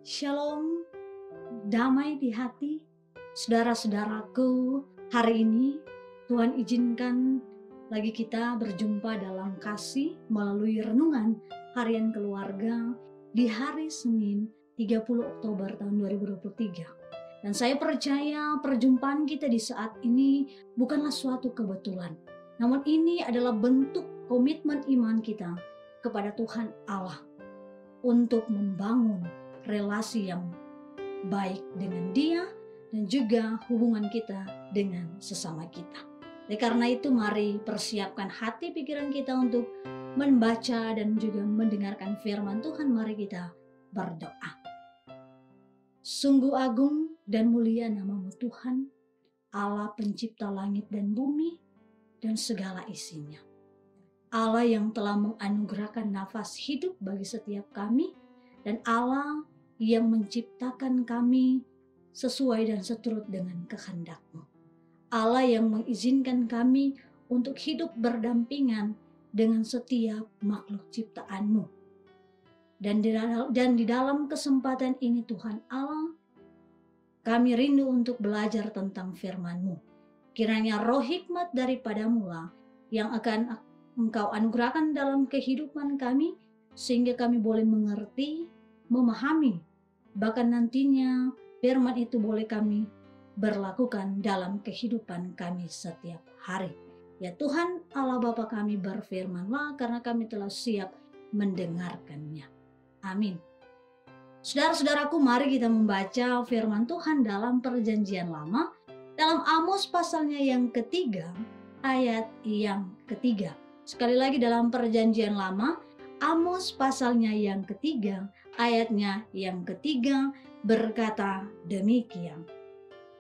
Shalom, damai di hati, saudara-saudaraku. Hari ini Tuhan izinkan lagi kita berjumpa dalam kasih melalui renungan harian keluarga di hari Senin 30 Oktober tahun 2023. Dan saya percaya perjumpaan kita di saat ini bukanlah suatu kebetulan, namun ini adalah bentuk komitmen iman kita kepada Tuhan Allah untuk membangun relasi yang baik dengan Dia dan juga hubungan kita dengan sesama kita. Oleh karena itu mari persiapkan hati pikiran kita untuk membaca dan juga mendengarkan firman Tuhan. Mari kita berdoa. Sungguh agung dan mulia nama-Mu Tuhan, Allah pencipta langit dan bumi dan segala isinya. Allah yang telah menganugerahkan nafas hidup bagi setiap kami, dan Allah yang menciptakan kami sesuai dan seturut dengan kehendak-Mu. Allah yang mengizinkan kami untuk hidup berdampingan dengan setiap makhluk ciptaan-Mu. Dan di dalam kesempatan ini Tuhan Allah, kami rindu untuk belajar tentang firman-Mu. Kiranya roh hikmat daripada-Mu lah yang akan Engkau anugerahkan dalam kehidupan kami, sehingga kami boleh mengerti, memahami, bahkan nantinya firman itu boleh kami berlakukan dalam kehidupan kami setiap hari. Ya Tuhan Allah Bapa kami, berfirmanlah karena kami telah siap mendengarkannya. Amin. Saudara-saudaraku, mari kita membaca firman Tuhan dalam Perjanjian Lama, dalam Amos pasalnya yang ketiga, ayat yang ketiga. Sekali lagi dalam Perjanjian Lama, Amos pasalnya yang ketiga, ayatnya yang ketiga berkata demikian.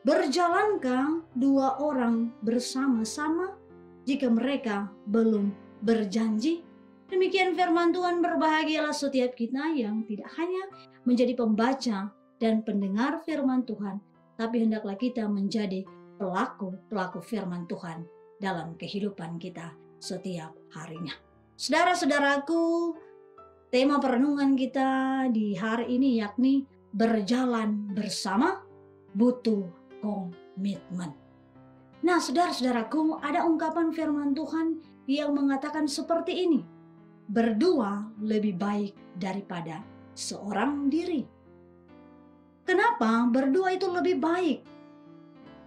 Berjalankah dua orang bersama-sama jika mereka belum berjanji? Demikian firman Tuhan. Berbahagialah setiap kita yang tidak hanya menjadi pembaca dan pendengar firman Tuhan, tapi hendaklah kita menjadi pelaku firman Tuhan dalam kehidupan kita setiap harinya. Saudara-saudaraku, tema perenungan kita di hari ini yakni berjalan bersama butuh komitmen. Nah, saudara-saudaraku, ada ungkapan firman Tuhan yang mengatakan seperti ini. Berdua lebih baik daripada seorang diri. Kenapa berdua itu lebih baik?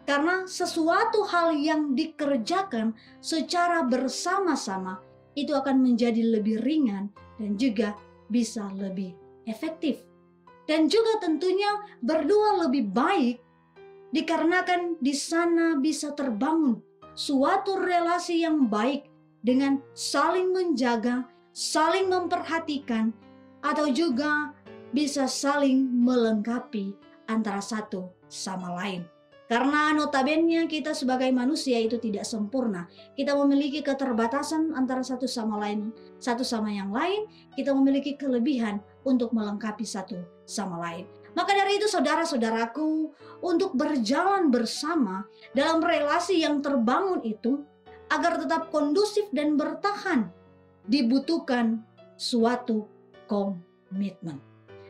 Karena sesuatu hal yang dikerjakan secara bersama-sama itu akan menjadi lebih ringan dan juga bisa lebih efektif. Dan juga tentunya berdua lebih baik dikarenakan di sana bisa terbangun suatu relasi yang baik dengan saling menjaga, saling memperhatikan, atau juga bisa saling melengkapi antara satu sama lain. Karena notabene kita sebagai manusia itu tidak sempurna. Kita memiliki keterbatasan antara satu sama yang lain. Kita memiliki kelebihan untuk melengkapi satu sama lain. Maka dari itu saudara-saudaraku, untuk berjalan bersama dalam relasi yang terbangun itu, agar tetap kondusif dan bertahan, dibutuhkan suatu komitmen.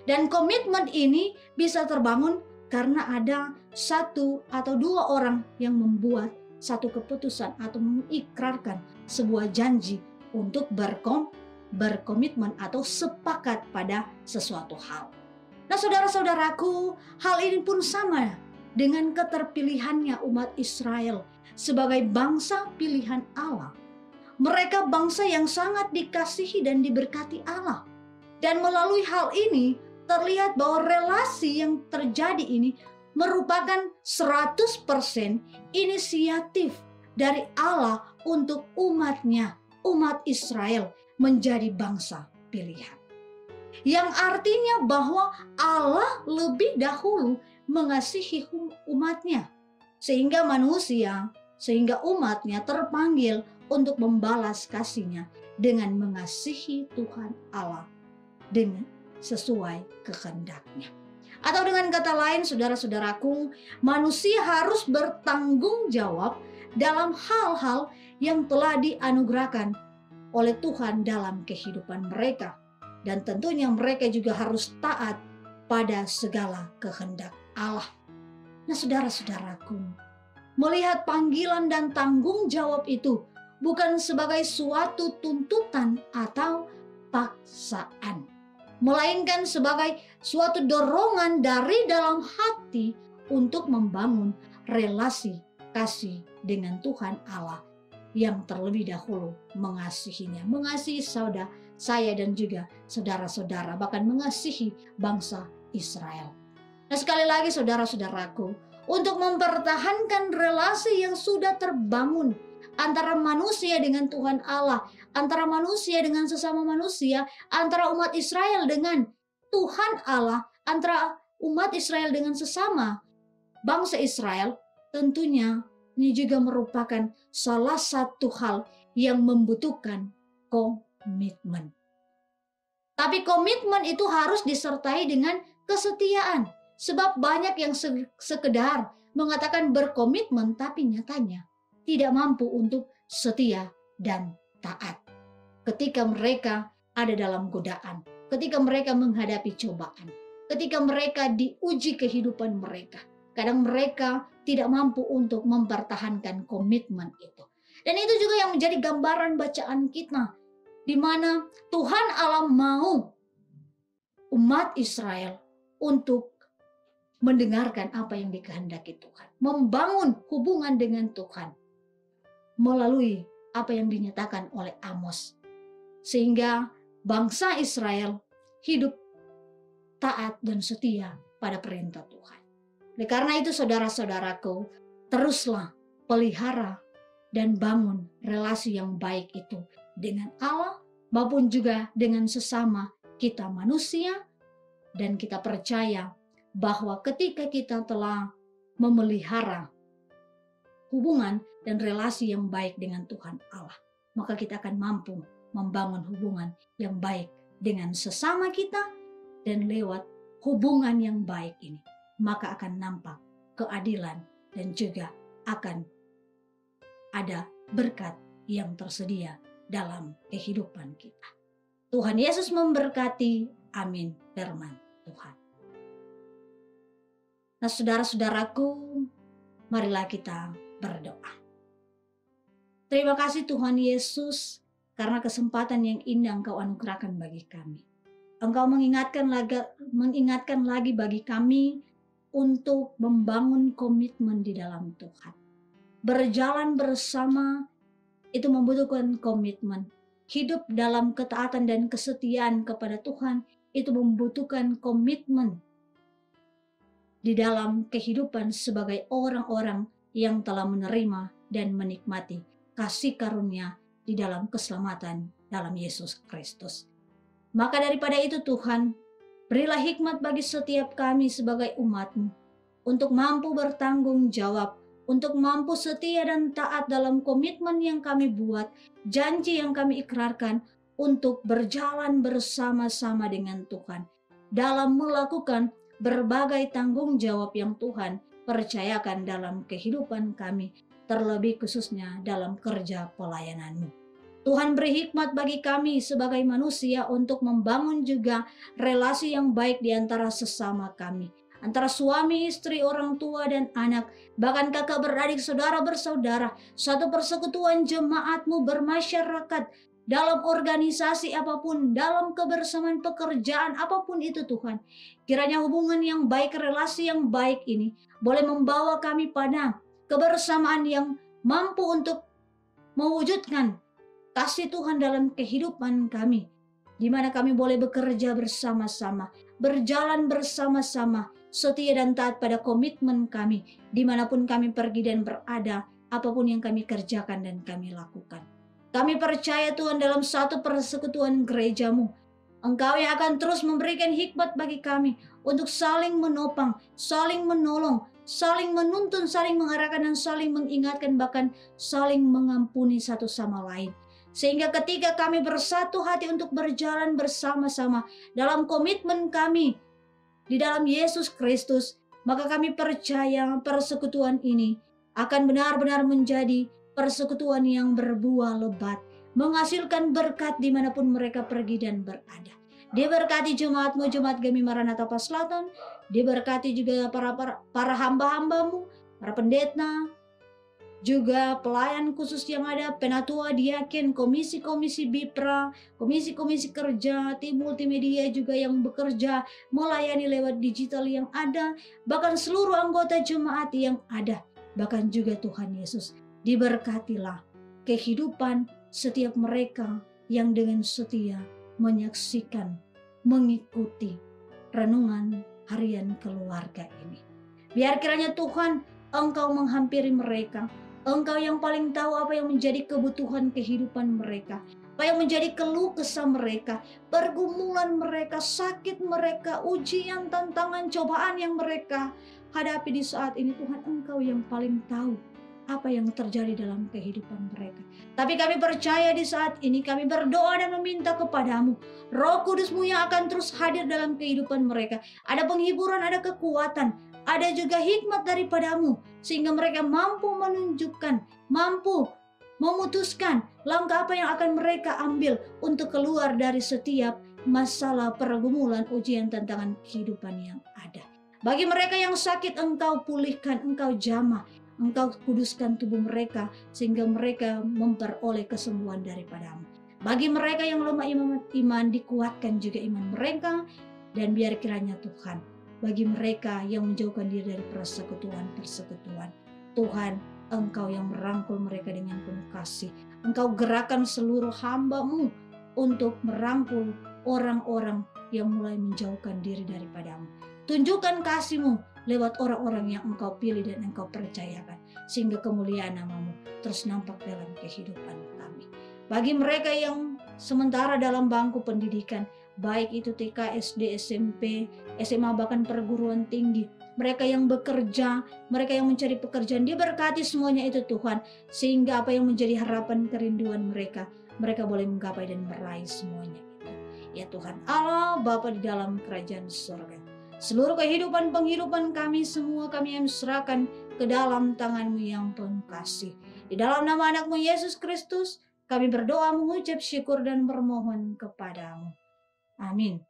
Dan komitmen ini bisa terbangun karena ada satu atau dua orang yang membuat satu keputusan atau mengikrarkan sebuah janji untuk berkomitmen atau sepakat pada sesuatu hal. Nah, saudara-saudaraku, hal ini pun sama dengan keterpilihannya umat Israel sebagai bangsa pilihan Allah. Mereka bangsa yang sangat dikasihi dan diberkati Allah. Dan melalui hal ini terlihat bahwa relasi yang terjadi ini merupakan 100% inisiatif dari Allah untuk umatnya, umat Israel menjadi bangsa pilihan. Yang artinya bahwa Allah lebih dahulu mengasihi umatnya, sehingga umatnya terpanggil untuk membalas kasihnya dengan mengasihi Tuhan Allah dengan sesuai kehendaknya. Atau dengan kata lain, saudara-saudaraku, manusia harus bertanggung jawab dalam hal-hal yang telah dianugerahkan oleh Tuhan dalam kehidupan mereka. Dan tentunya mereka juga harus taat pada segala kehendak Allah. Nah, saudara-saudaraku, melihat panggilan dan tanggung jawab itu bukan sebagai suatu tuntutan atau paksaan, melainkan sebagai suatu dorongan dari dalam hati untuk membangun relasi kasih dengan Tuhan Allah yang terlebih dahulu mengasihinya, mengasihi saya dan juga saudara-saudara, bahkan mengasihi bangsa Israel. Nah, sekali lagi saudara-saudaraku, untuk mempertahankan relasi yang sudah terbangun antara manusia dengan Tuhan Allah, antara manusia dengan sesama manusia, antara umat Israel dengan Tuhan Allah, antara umat Israel dengan sesama bangsa Israel, tentunya ini juga merupakan salah satu hal yang membutuhkan komitmen. Tapi komitmen itu harus disertai dengan kesetiaan. Sebab banyak yang sekedar mengatakan berkomitmen tapi nyatanya tidak mampu untuk setia dan taat. Ketika mereka ada dalam godaan, ketika mereka menghadapi cobaan, ketika mereka diuji kehidupan mereka, kadang mereka tidak mampu untuk mempertahankan komitmen itu. Dan itu juga yang menjadi gambaran bacaan kita, di mana Tuhan Allah mau umat Israel untuk mendengarkan apa yang dikehendaki Tuhan, membangun hubungan dengan Tuhan melalui apa yang dinyatakan oleh Amos, sehingga bangsa Israel hidup taat dan setia pada perintah Tuhan. Oleh karena itu saudara-saudaraku, teruslah pelihara dan bangun relasi yang baik itu dengan Allah maupun juga dengan sesama kita manusia, dan kita percaya bahwa ketika kita telah memelihara hubungan dan relasi yang baik dengan Tuhan Allah, maka kita akan mampu membangun hubungan yang baik dengan sesama kita, dan lewat hubungan yang baik ini, maka akan nampak keadilan dan juga akan ada berkat yang tersedia dalam kehidupan kita. Tuhan Yesus memberkati. Amin. Firman Tuhan. Nah, saudara-saudaraku, marilah kita berdoa. Terima kasih Tuhan Yesus karena kesempatan yang indah Engkau anugerahkan bagi kami. Engkau mengingatkan lagi bagi kami untuk membangun komitmen di dalam Tuhan. Berjalan bersama itu membutuhkan komitmen. Hidup dalam ketaatan dan kesetiaan kepada Tuhan itu membutuhkan komitmen di dalam kehidupan sebagai orang-orang yang telah menerima dan menikmati kasih karunia di dalam keselamatan dalam Yesus Kristus. Maka daripada itu Tuhan, berilah hikmat bagi setiap kami sebagai umat-Mu untuk mampu bertanggung jawab, untuk mampu setia dan taat dalam komitmen yang kami buat, janji yang kami ikrarkan, untuk berjalan bersama-sama dengan Tuhan dalam melakukan berbagai tanggung jawab yang Tuhan percayakan dalam kehidupan kami, terlebih khususnya dalam kerja pelayanan-Mu. Tuhan beri hikmat bagi kami sebagai manusia untuk membangun juga relasi yang baik di antara sesama kami, antara suami, istri, orang tua, dan anak, bahkan kakak beradik, saudara bersaudara, satu persekutuan jemaat-Mu bermasyarakat, dalam organisasi apapun, dalam kebersamaan pekerjaan apapun itu Tuhan. Kiranya hubungan yang baik, relasi yang baik ini boleh membawa kami pada kebersamaan yang mampu untuk mewujudkan kasih Tuhan dalam kehidupan kami, di mana kami boleh bekerja bersama-sama, berjalan bersama-sama, setia dan taat pada komitmen kami, dimanapun kami pergi dan berada, apapun yang kami kerjakan dan kami lakukan. Kami percaya Tuhan dalam satu persekutuan gereja-Mu, Engkau yang akan terus memberikan hikmat bagi kami untuk saling menopang, saling menolong, saling menuntun, saling mengarahkan, dan saling mengingatkan, bahkan saling mengampuni satu sama lain. Sehingga ketika kami bersatu hati untuk berjalan bersama-sama dalam komitmen kami di dalam Yesus Kristus, maka kami percaya persekutuan ini akan benar-benar menjadi persekutuan yang berbuah lebat, menghasilkan berkat dimanapun mereka pergi dan berada. Diberkati jemaatmu, jemaat Gemi Maranatha Pas Selatan. Diberkati juga para hamba-hambamu, para pendeta, juga pelayan khusus yang ada, penatua, diaken, komisi-komisi BIPRA, komisi-komisi kerja, tim multimedia juga yang bekerja melayani lewat digital yang ada, bahkan seluruh anggota jemaat yang ada, bahkan juga Tuhan Yesus. Diberkatilah kehidupan setiap mereka yang dengan setia menyaksikan, mengikuti renungan harian keluarga ini. Biar kiranya Tuhan, Engkau menghampiri mereka. Engkau yang paling tahu apa yang menjadi kebutuhan kehidupan mereka, apa yang menjadi keluh kesah mereka, pergumulan mereka, sakit mereka, ujian, tantangan, cobaan yang mereka hadapi di saat ini. Tuhan, Engkau yang paling tahu apa yang terjadi dalam kehidupan mereka. Tapi kami percaya di saat ini, kami berdoa dan meminta kepadamu, Roh Kudus-Mu yang akan terus hadir dalam kehidupan mereka. Ada penghiburan, ada kekuatan, ada juga hikmat daripadamu, sehingga mereka mampu menunjukkan, mampu memutuskan langkah apa yang akan mereka ambil untuk keluar dari setiap masalah, pergumulan, ujian, tantangan kehidupan yang ada. Bagi mereka yang sakit, Engkau pulihkan, Engkau jamah, Engkau kuduskan tubuh mereka, sehingga mereka memperoleh kesembuhan daripadamu. Bagi mereka yang lemah iman, dikuatkan juga iman mereka, dan biar kiranya Tuhan, bagi mereka yang menjauhkan diri dari persekutuan, Tuhan, Engkau yang merangkul mereka dengan penuh kasih. Engkau gerakan seluruh hamba-Mu untuk merangkul orang-orang yang mulai menjauhkan diri daripadamu. Tunjukkan kasih-Mu lewat orang-orang yang Engkau pilih dan Engkau percayakan, sehingga kemuliaan nama-Mu terus nampak dalam kehidupan kami. Bagi mereka yang sementara dalam bangku pendidikan, baik itu TK, SD, SMP, SMA, bahkan perguruan tinggi, mereka yang bekerja, mereka yang mencari pekerjaan, diberkati semuanya itu Tuhan, sehingga apa yang menjadi harapan kerinduan mereka, mereka boleh menggapai dan meraih semuanya itu. Ya Tuhan Allah, Bapa di dalam kerajaan surga, seluruh penghidupan kami semua kami yang serahkan ke dalam tangan-Mu yang penuh kasih. Di dalam nama anak-Mu Yesus Kristus, kami berdoa, mengucap syukur dan bermohon kepadamu. Amin.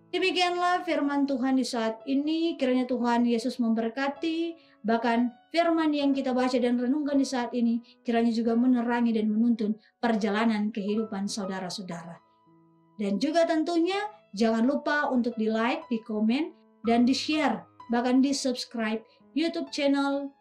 Demikianlah firman Tuhan di saat ini. Kiranya Tuhan Yesus memberkati, bahkan firman yang kita baca dan renungkan di saat ini, kiranya juga menerangi dan menuntun perjalanan kehidupan saudara-saudara. Dan juga tentunya jangan lupa untuk di like, di komen, dan di share, bahkan di subscribe YouTube channel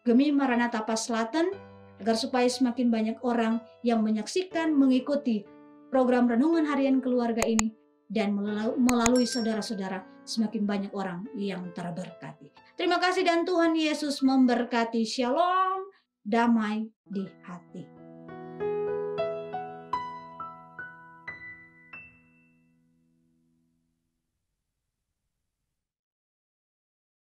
Gemi Maranatha Pas Selatan, agar supaya semakin banyak orang yang menyaksikan, mengikuti program renungan harian keluarga ini, dan melalui saudara-saudara semakin banyak orang yang terberkati. Terima kasih dan Tuhan Yesus memberkati. Shalom, damai di hati.